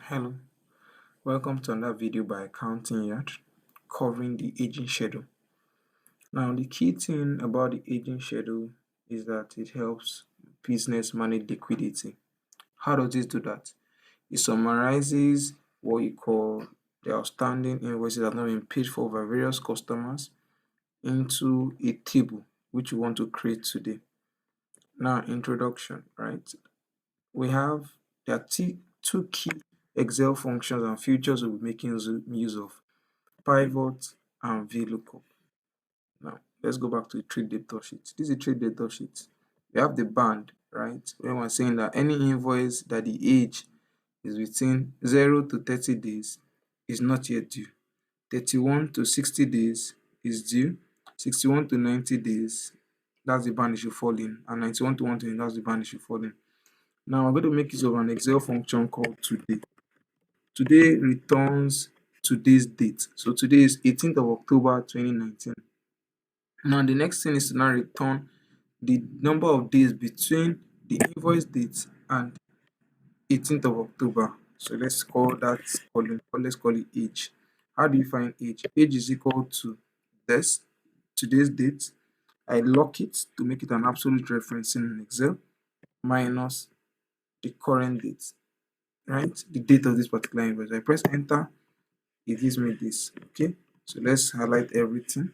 Hello, welcome to another video by Accounting Yard covering the aging schedule. Now, the key thing about the aging schedule is that it helps business manage liquidity. How does this do that? It summarizes what you call the outstanding invoices that have not been paid for by various customers into a table which you want to create today. Now, introduction, right? We have there are two key Excel functions and features we'll be making use of: pivot and VLOOKUP. Now, let's go back to the trade debtor sheet. This is a trade debtor sheet. We have the band, right? When we're saying that any invoice that the age is between 0 to 30 days is not yet due. 31 to 60 days is due. 61 to 90 days, that's the band it should fall in. And 91 to 120, that's the band it should fall in. Now, I'm going to make use of an Excel function called today. Today returns today's date. So today is 18th of October 2019. Now the next thing is to now return the number of days between the invoice date and 18th of October. So let's call that column, or let's call it age. How do you find age? Age is equal to this, today's date. I lock it to make it an absolute reference in Excel, minus the current date, right? The date of this particular invoice. I press enter, it gives me this. Okay, so let's highlight everything.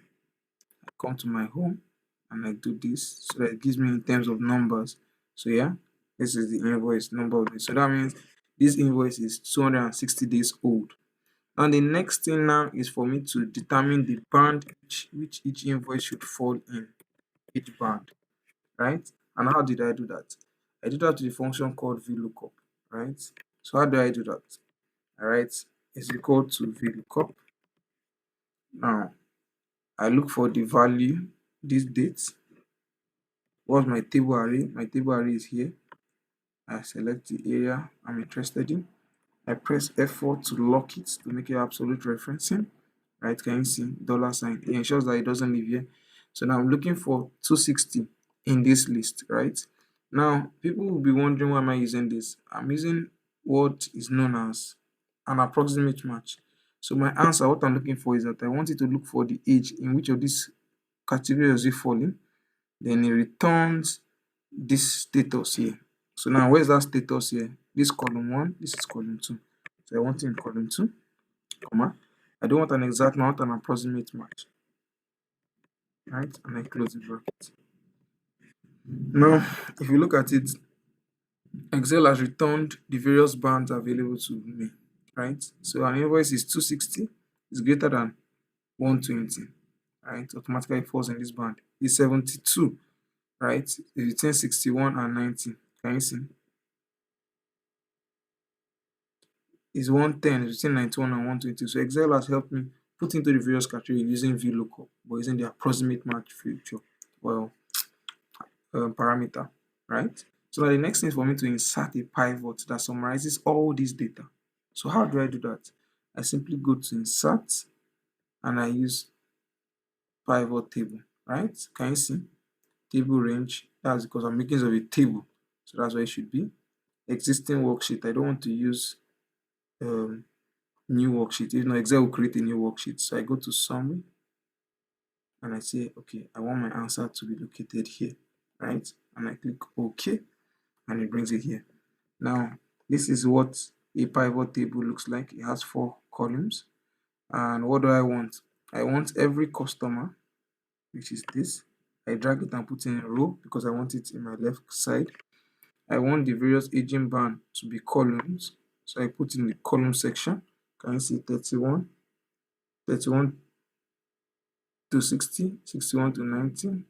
I come to my home and I do this, so that it gives me in terms of numbers. So yeah, this is the invoice number of days. So that means this invoice is 260 days old. And the next thing now is for me to determine the band which each invoice should fall in, each band, right? And how did I do that? I did that with the function called VLOOKUP, right? So how do I do that? All right, is equal to VLOOKUP. Now I look for the value, this date. What's my table array? My table array is here. I select the area I'm interested in. I press F4 to lock it to make it absolute referencing. Right? Can you see $sign? It ensures that it doesn't leave here. So now I'm looking for 260 in this list, right? Now people will be wondering, why am I using this? I'm using what is known as an approximate match. So my answer, what I'm looking for is that I want it to look for the age in which of these categories is it falling. Then it returns this status here. So now where's that status here? This column 1, this is column 2. So I want it in column 2, comma. I don't want an exact, I want an approximate match. Right? And I close the bracket. Now, if you look at it, Excel has returned the various bands available to me. Right? So an invoice is 260, is greater than 120. Right? Automatically falls in this band. Is 72, right? It's between 61 and 90. Can you see? Is 110, is between 91 and 120. So Excel has helped me put into the various categories using VLOOKUP, but using the approximate match feature, well, parameter, right? So now the next thing is for me to insert a pivot that summarizes all this data. So how do I do that? I simply go to insert and I use pivot table, right? Can you see? Table range, that's because I'm making use of a table. So that's what it should be. Existing worksheet, I don't want to use new worksheet. If not, Excel will create a new worksheet. So I go to summary and I say, okay, I want my answer to be located here, right? And I click OK, and it brings it here. Now, this is what a pivot table looks like. It has 4 columns. And what do I want? I want every customer, which is this. I drag it and put in a row because I want it in my left side. I want the various aging band to be columns. So I put in the column section. Can you see 31, 31 to 60, 61 to 90,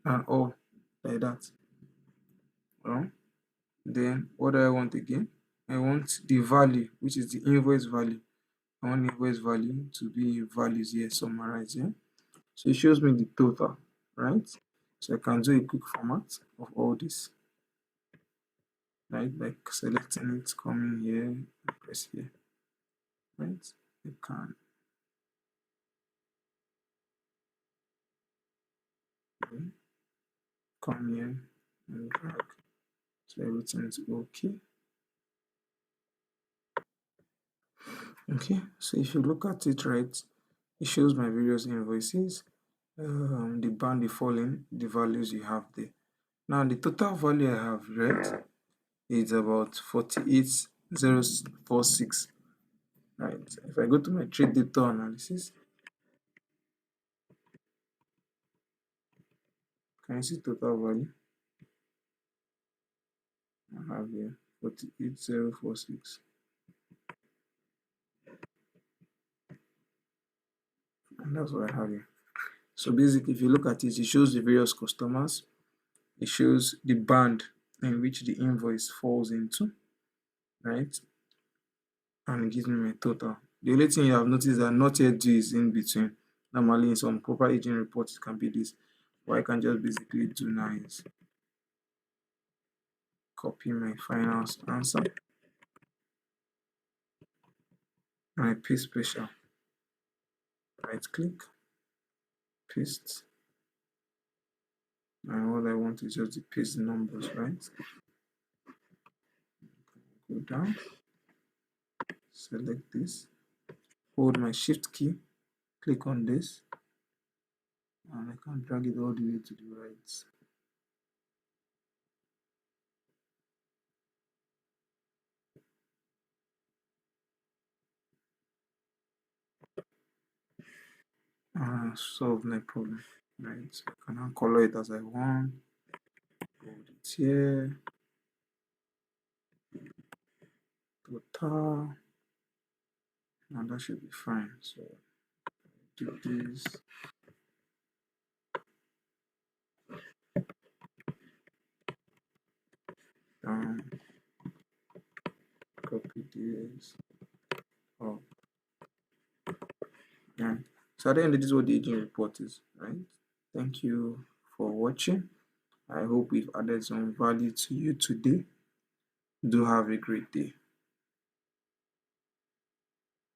and all like that. Well, then what do I want again? I want the value, which is the invoice value. I want invoice value to be values here, summarized here. So it shows me the total, right? So I can do a quick format of all this, right? Like selecting it, coming here, press here, right? You can come here and drag. So everything is okay. Okay, so if you look at it right, it shows my various invoices, the band, the falling, the values you have there. Now the total value I have read is about 48,046. Right. If I go to my trade data analysis, can you see total value? I have here 48,046. And that's what I have here. So basically, if you look at it, it shows the various customers, it shows the band in which the invoice falls into, right? And it gives me my total. The only thing you have noticed that not yet due is in between. Normally, in some proper aging reports, it can be this. What I can just basically do now is copy my final answer and I paste special. Right click, paste. And all I want is just to paste the numbers, right? Go down, select this, hold my shift key, click on this, and I can drag it all the way to the right. And solve my problem, right? So I can now color it as I want, hold it here, total, and that should be fine. So do this, down, copy this, up. Yeah. So at the end, this is what the aging report is, right? Thank you for watching. I hope we've added some value to you today. Do have a great day.